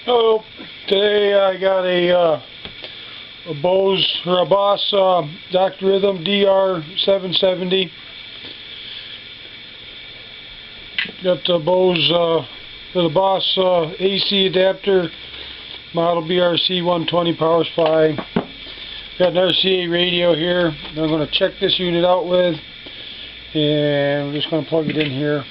Hello. Today I got a Boss Dr. Rhythm DR-770. Got the Boss AC adapter, model BRC 120 power supply. Got an RCA radio here that I'm going to check this unit out with, and I'm just going to plug it in here.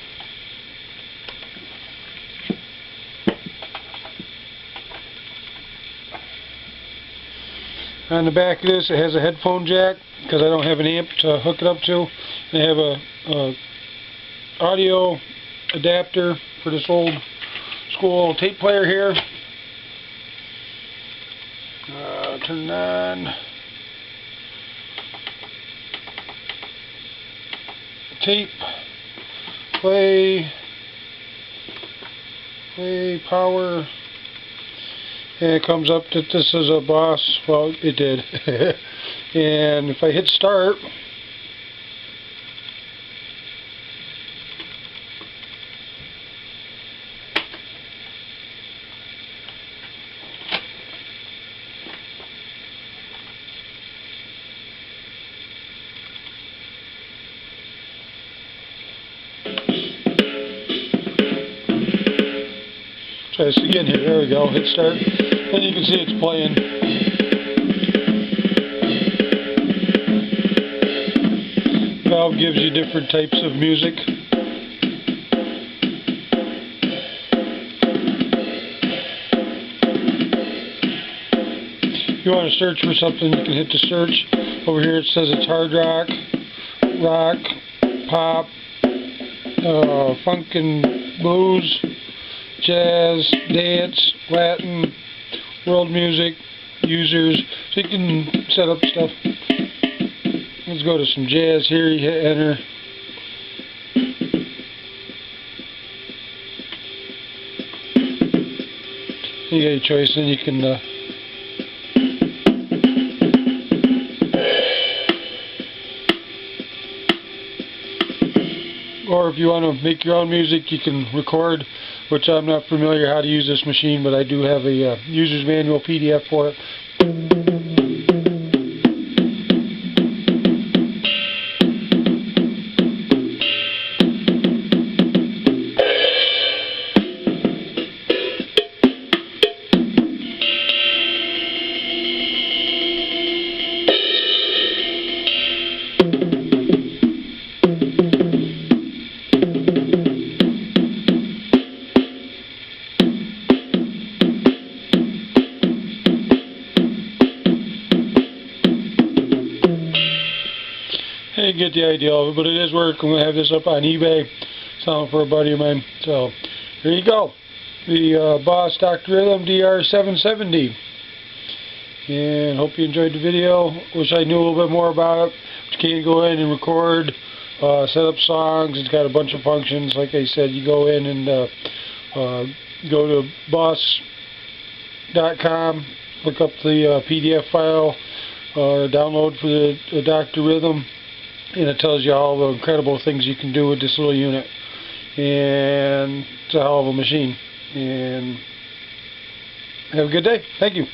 On the back of this, it has a headphone jack because I don't have an amp to hook it up to. I have a audio adapter for this old school tape player here. Turn it on. Tape, play, power. And it comes up that this is a Boss. Well, it did. And if I hit start, try this again here. There we go. Hit start. And you can see it's playing. Valve gives you different types of music. If you want to search for something, you can hit the search. Over here it says it's hard rock, pop, funk and blues, jazz, dance, Latin, world music, users, so you can set up stuff. Let's go to some jazz here. You hit enter. You got your choice, and you can or if you want to make your own music, you can record, which I'm not familiar how to use this machine, but I do have a user's manual PDF for it. You get the idea of it, but it is work. I'm going to have this up on eBay, selling for a buddy of mine. So there you go, the Boss Dr. Rhythm DR-770. And hope you enjoyed the video. Wish I knew a little bit more about it. But you can go in and record, set up songs. It's got a bunch of functions. Like I said, you go in and go to boss.com, look up the PDF file, or download for the Dr. Rhythm. And it tells you all the incredible things you can do with this little unit. And it's a hell of a machine. And have a good day. Thank you.